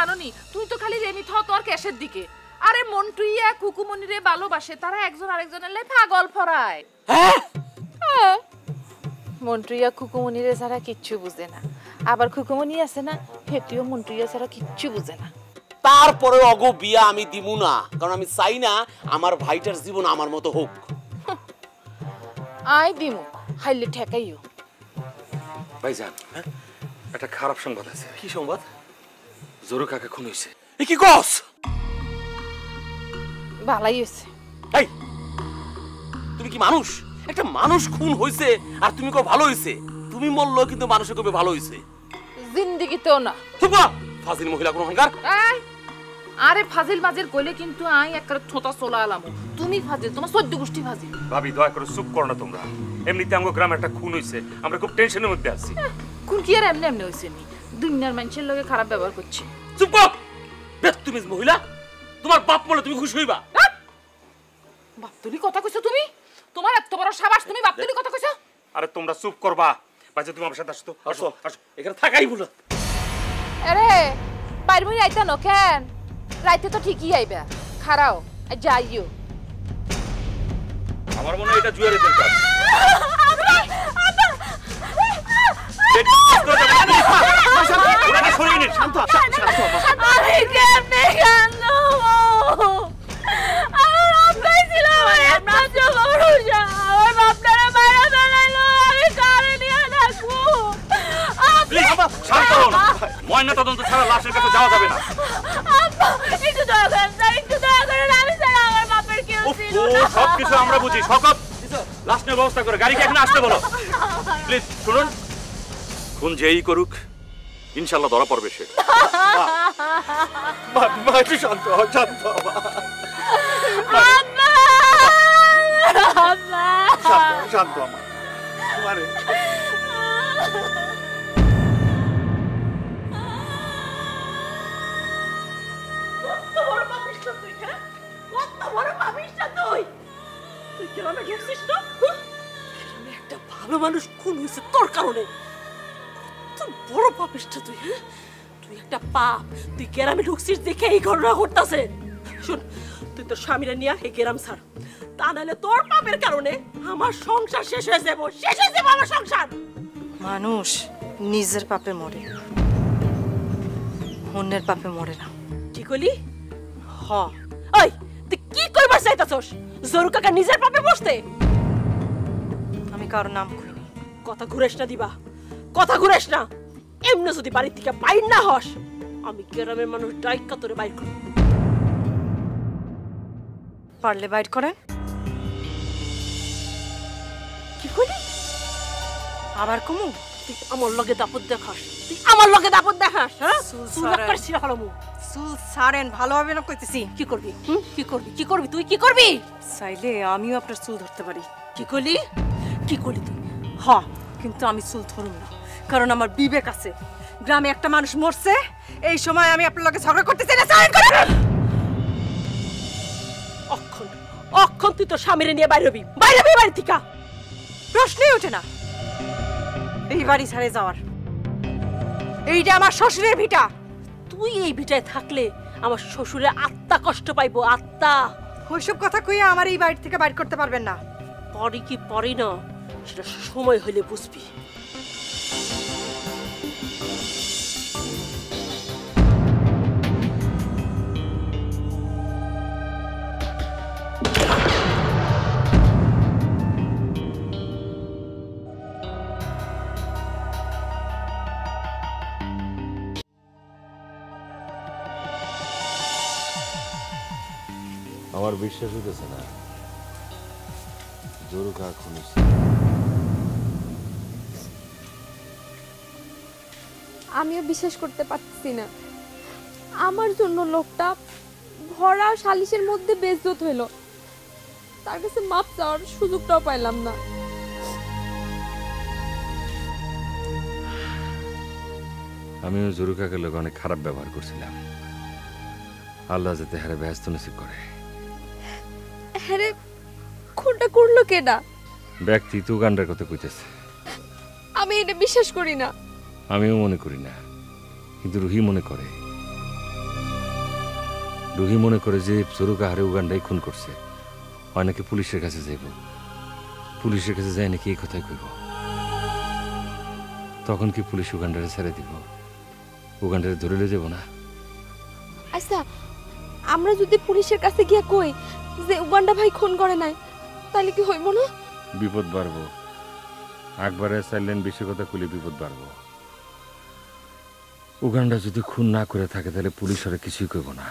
জানোনি তুই তো খালি রেনি থাও তোর ক্যাশের দিকে আরে মন্টুইয়া কুকুমনি রে ভালোবাসে তারা একজন আরেকজনের লাই পাগল ফরায় হ্যাঁ মন্টুইয়া কুকুমনি রে ছাড়া কিচ্ছু বুঝে না আবার কুকুমনি আছে না হেটিও মন্টুইয়া ছাড়া কিচ্ছু বুঝে না তারপরে অগো বিয়া আমি দিমু না কারণ আমি চাই না আমার ভাইটার জীবন আমার মতো হোক আই দিমু হাইলে ঠেকাইও ভাইজান একটা খারাপ সংবাদ আছে কি সংবাদ জরু কাকা খুন হইছে এ কি কস ভালাই হইছে এই তুমি কি মানুষ একটা মানুষ খুন হইছে আর তুমি কো ভালো হইছে তুমি মরলো কিন্তু মানুষে কবে ভালো হইছে জিন্দেগিতেও না চুপা ফাজিল মহিলা কোন হংকার এই আরে ফাজিল মাজির কইলে কিন্তু আই একবার ছোটা চলা আলাম তুমি ফাজিল তোমার 14 গোষ্ঠী ফাজিল ভাবি দয়া করে চুপ করো না তোমরা এমনিতে আমগো গ্রামে একটা খুন হইছে আমরা খুব টেনশনের মধ্যে আছি কোন কি আর এমনি এমনি হইছে নি দুনিয়ার মানুষের লগে খারাপ ব্যবহার করছে চুপ বেত্তুমিজ মহিলা তোমার বাপ বলে তুমি খুশি হইবা বাপতুলি কথা কইছো তুমি তোমার এত বড় সাবাস তুমি বাপতুলি কথা কইছো আরে তোমরা চুপ করবা বাজে তুমি আমার সাথে আসো তো আসো আসো এখানে থাকাই বলো আরে বাইরমই আইতা ন কেন রাইতে তো ঠিকই আইবা খারাও আর যাইও আমার মনে হয় এটা জুয়ারে দেন কাজ শান্ত আমি কেমনে কান্দো আমার বাপটাই ছিল আমার ভরসা আমার বাপটারে মারা ফেলাইলো আমি কারে নিয়ে রাখবো শান্ত হও না ময়না তদন্ত ছাড়া লাশের কাছে যাওয়া যাবে না একটু দয়া করেন একটু দয়া করেন আমি ছাড়া আমার বাপের কেউ ছিল না সবকিছু আমরা বুঝি শকত লাশ নেওয়ার ব্যবস্থা করে গাড়িকে এখানে আসতে বলো প্লিজ শুনুন খুন যেই করুক ইনশাআল্লাহ ধরা পড়বে সে মা একটু শান্ত হও শান্ত হও শান্ত আমা তোমারে একটা ভালো মানুষ খুন হয়েছে তোর কারণে তুই বড় পাপিষ্ঠ তুই হ্যাঁ তুই একটা পাপ তুই গ্রামে ঢুকছিস দেখে এই ঘটনা ঘটতেছে শোন তুই তোর স্বামীরা নিয়ে এই গ্রাম ছাড় তা নাহলে তোর পাপের কারণে আমার সংসার শেষ হয়ে যাবো আমার সংসার মানুষ নিজের পাপে মরে অন্যের পাপে মরে না ঠিক হলি হ ওই তুই কি করবার চাইতাছস জরু কাকা নিজের পাপে বসতে আমি কারো নাম কইনি কথা ঘুরেস না দিবা কথা ঘুরেস না এমনি যদি বাড়ি থেকে বাইর না হস আমি গ্রামের মানুষ ডাইকা তোরে বাইর করব পারলে বাইট করেন কি কইলি আবার কমু তুই আমার লগে দাপট দেখাস হ্যাঁ চুল কাটছিস হলমু চুল ছাড়েন ভালো হবে না কইতেছি কি করবি তুই কি করবি চাইলে আমিও আপনার চুল ধরতে পারি কি করলি তুই হ কিন্তু আমি চুল ধরব না কারণ আমার বিবেক আছে গ্রামে একটা মানুষ মরছে এই সময় আমি আপনার লগে ঝগড়া করতে চাই না সাইন করেন অক্ষণ তুই তো স্বামীরে নিয়ে বাইরে হবি বাড়ি থেকে প্রশ্নই ওঠে না এই বাড়ি ছেড়ে যাওয়ার এইটা আমার শ্বশুরের ভিটা তুই এই ভিটায় থাকলে আমার শ্বশুরের আত্মা কষ্ট পাইবো আত্মা ওইসব কথা কইয়া আমার এই বাড়ি থেকে বাইর করতে পারবেন না পরে কি পরে না সেটা সময় হলে বুঝবি আমার বিশ্বাস হইতেছে না জরু কাকা খুন হইছে আমিও বিশ্বাস করতে পারছি না আমার জন্য লোকটা ভরা সালিশের মধ্যে বেইজ্জত হইল তার কাছে মাপ চাওয়ার সুযোগটাও পাইলাম না আমিও জরু কাকার লোক অনেক খারাপ ব্যবহার করছিলাম আল্লাহ যাতে হারে ব্যস্ত নসিব করে হ্যাঁ কোনটা করলো কেডা ব্যক্তি তো গান্ডার কথা কইতেছে আমি এটা বিশ্বাস করি না আমিও মনে করি না কিন্তু রুহি মনে করে রুহি মনে করে যে জরুকা হারে উগান্ডাই খুন করছে, হয় নাকি পুলিশের কাছে যাইব। পুলিশের কাছে যায় নাকি এই কথাই কইব। তখন কি পুলিশ উগান্ডারে ছেড়ে দিব? উগান্ডারে ধরে লয়ে যাব না? আচ্ছা, আমরা যদি পুলিশের কাছে গিয়া কই যে উগান্ডা ভাই খুন করে নাই, তাহলে কি হইব না? বিপদ বাড়বো। একবারে চাইলেন বেশি কথা কইলে বিপদ বাড়বো। উগান্ডা যদি খুন না করে থাকে তাহলে পুলিশ ওরা কিছুই কইব না।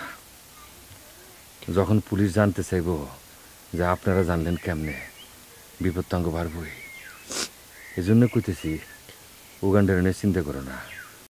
যখন পুলিশ জানতে চাইব যে আপনারা জানলেন কেমনে, বিপদ তাঙ্গ বাড়বই। এই জন্য কইতেছি উগান্ডার নিয়ে চিন্তা করো না।